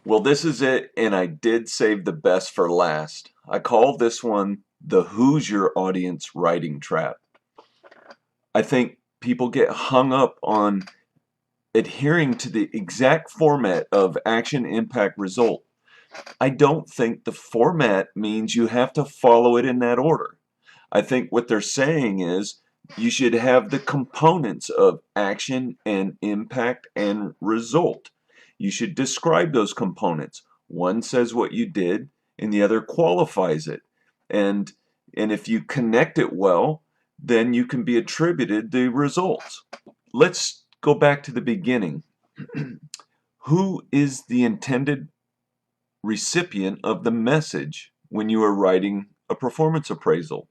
Well, this is it, and I did save the best for last. I call this one the "Who's Your Audience" writing trap. I think people get hung up on adhering to the exact format of action, impact, result. I don't think the format means you have to follow it in that order. I think what they're saying is you should have the components of action and impact and result. You should describe those components. One says what you did and the other qualifies it. And if you connect it well, then you can be attributed the results. Let's go back to the beginning. Who is the intended recipient of the message when you are writing a performance appraisal?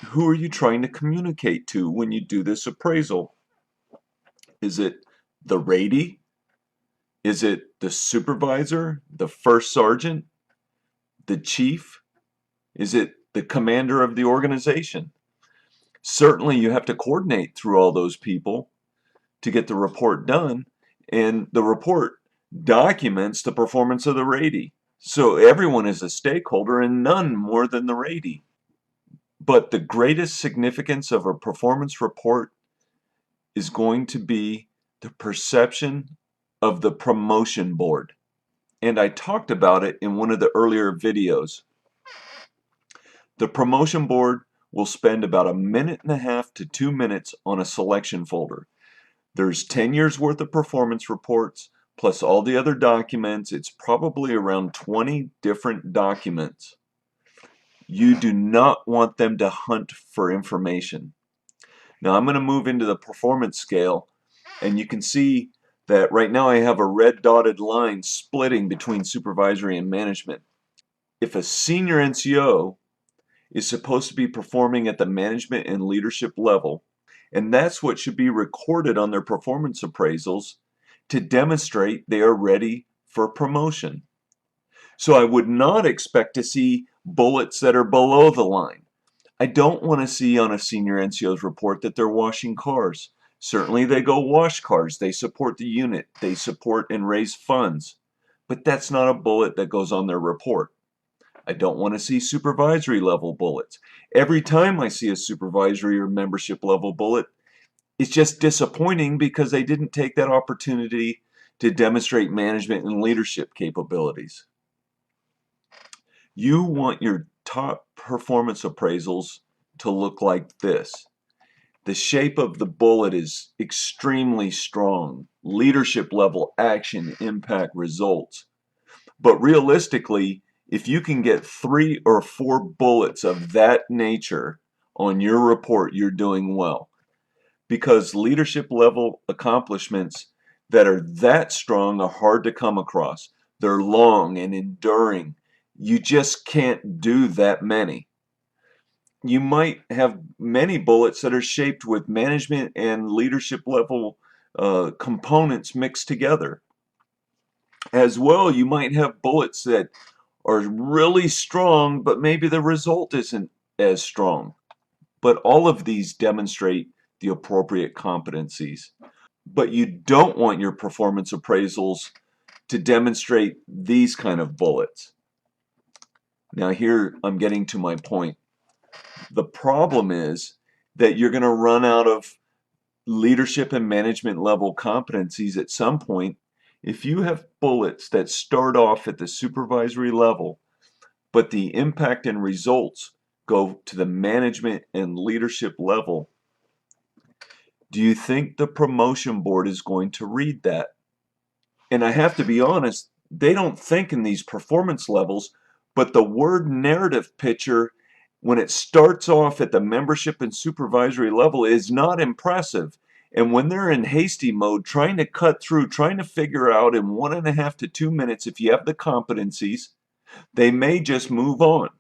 Who are you trying to communicate to when you do this appraisal? Is it the ratie? Is it the supervisor, the first sergeant, the chief? Is it the commander of the organization? Certainly you have to coordinate through all those people to get the report done, and the report documents the performance of the ratie. So everyone is a stakeholder and none more than the ratie. But the greatest significance of a performance report is going to be the perception of the promotion board. And I talked about it in one of the earlier videos. The promotion board will spend about 1.5 to 2 minutes on a selection folder. There's 10 years worth of performance reports plus all the other documents. It's probably around 20 different documents. You do not want them to hunt for information. Now I'm going to move into the performance scale, and you can see that right now I have a red dotted line splitting between supervisory and management. If a senior NCO is supposed to be performing at the management and leadership level, and that's what should be recorded on their performance appraisals to demonstrate they are ready for promotion. So I would not expect to see bullets that are below the line. I don't want to see on a senior NCO's report that they're washing cars. Certainly they go wash cars, they support the unit, they support and raise funds, but that's not a bullet that goes on their report. I don't want to see supervisory level bullets. Every time I see a supervisory or membership level bullet, it's just disappointing because they didn't take that opportunity to demonstrate management and leadership capabilities. You want your top performance appraisals to look like this. The shape of the bullet is extremely strong. Leadership level, action, impact, results. But realistically, if you can get 3 or 4 bullets of that nature on your report, you're doing well. Because leadership level accomplishments that are that strong are hard to come across. They're long and enduring. You just can't do that many. You might have many bullets that are shaped with management and leadership level components mixed together. As well, you might have bullets that are really strong, but maybe the result isn't as strong. But all of these demonstrate the appropriate competencies. But you don't want your performance appraisals to demonstrate these kind of bullets. Now here I'm getting to my point. The problem is that you're going to run out of leadership and management level competencies at some point if you have bullets that start off at the supervisory level, but the impact and results go to the management and leadership level. Do you think the promotion board is going to read that? And I have to be honest, they don't think in these performance levels, but the word narrative picture, when it starts off at the membership and supervisory level, is not impressive. And when they're in hasty mode, trying to cut through, trying to figure out in 1.5 to 2 minutes if you have the competencies, they may just move on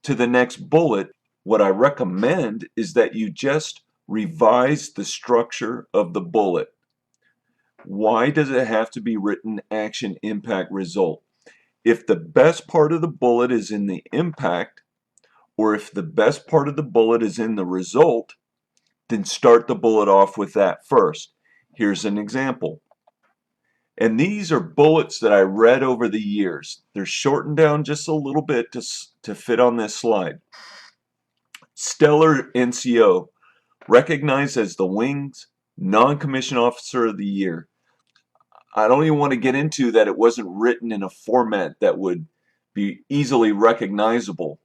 to the next bullet. What I recommend is that you just revise the structure of the bullet. Why does it have to be written action, impact, result? If the best part of the bullet is in the impact, or if the best part of the bullet is in the result, then start the bullet off with that first. Here's an example. And these are bullets that I read over the years. They're shortened down just a little bit to fit on this slide. Stellar NCO, recognized as the Wing's Non-Commissioned Officer of the Year. I don't even want to get into that it wasn't written in a format that would be easily recognizable.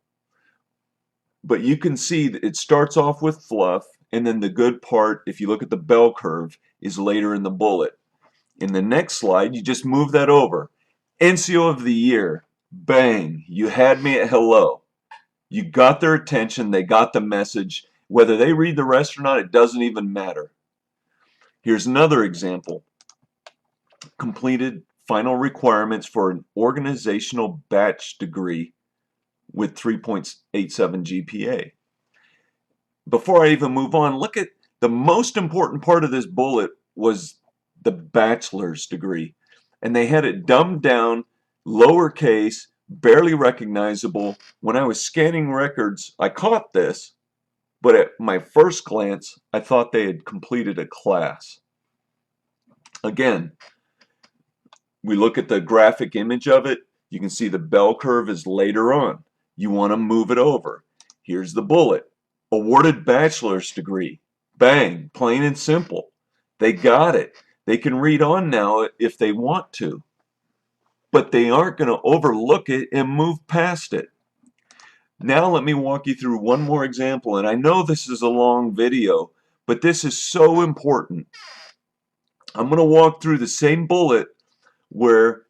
But you can see that it starts off with fluff, and then the good part, if you look at the bell curve, is later in the bullet. In the next slide, you just move that over. NCO of the Year, bang, you had me at hello. You got their attention, they got the message. Whether they read the rest or not, it doesn't even matter. Here's another example. Completed final requirements for an organizational batch degree with 3.87 GPA. Before I even move on, look at the most important part of this bullet was the bachelor's degree. And they had it dumbed down, lowercase, barely recognizable. When I was scanning records, I caught this, but at my first glance, I thought they had completed a class. Again, we look at the graphic image of it, you can see the bell curve is later on. You want to move it over. Here's the bullet. Awarded bachelor's degree. Bang, plain and simple. They got it. They can read on now if they want to. But they aren't going to overlook it and move past it. Now let me walk you through one more example, and I know this is a long video, but this is so important. I'm going to walk through the same bullet where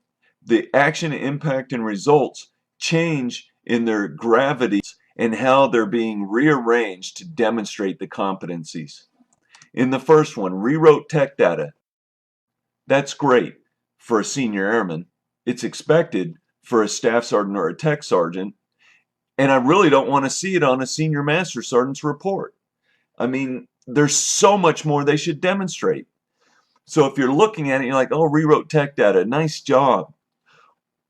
the action, impact, and results change in their gravity and how they're being rearranged to demonstrate the competencies. In the first one, rewrote tech data. That's great for a senior airman. It's expected for a staff sergeant or a tech sergeant, and I really don't want to see it on a senior master sergeant's report. I mean, there's so much more they should demonstrate. So if you're looking at it, you're like, oh, rewrote tech data, nice job.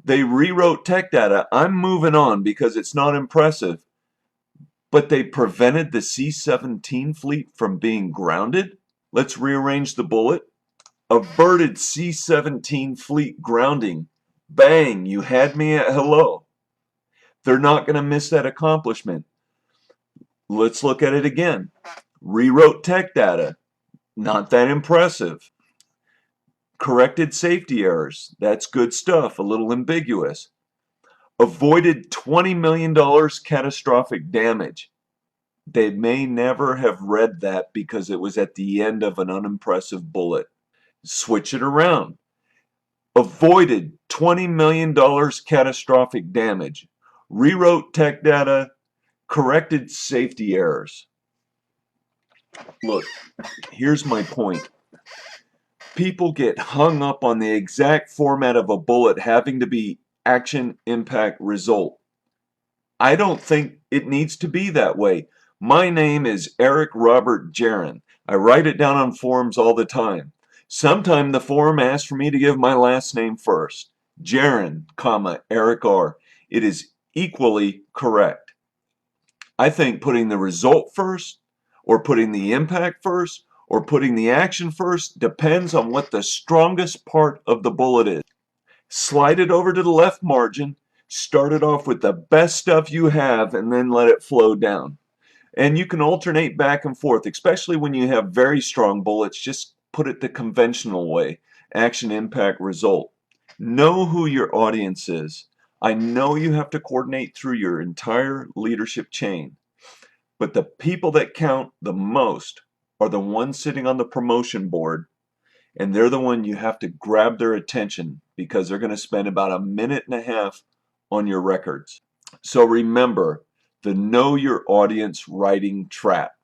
They rewrote tech data. I'm moving on because it's not impressive. But they prevented the C-17 fleet from being grounded? Let's rearrange the bullet. Averted C-17 fleet grounding. Bang, you had me at hello. They're not going to miss that accomplishment. Let's look at it again. Rewrote tech data. Not that impressive. Corrected safety errors. That's good stuff, a little ambiguous. Avoided $20 million catastrophic damage. They may never have read that because it was at the end of an unimpressive bullet. Switch it around. Avoided $20 million catastrophic damage. Rewrote tech data. Corrected safety errors. Look, here's my point. People get hung up on the exact format of a bullet having to be action, impact, result. I don't think it needs to be that way. My name is Eric Robert Jaron. I write it down on forums all the time. Sometime the forum asks for me to give my last name first. Jaron, Eric R. It is equally correct. I think putting the result first, or putting the impact first, or putting the action first depends on what the strongest part of the bullet is. Slide it over to the left margin, start it off with the best stuff you have, and then let it flow down. And you can alternate back and forth, especially when you have very strong bullets. Just put it the conventional way. Action, impact, result. Know who your audience is. I know you have to coordinate through your entire leadership chain, but the people that count the most are the ones sitting on the promotion board, and they're the one you have to grab their attention because they're going to spend about a minute and a half on your records. So remember the know your audience writing trap.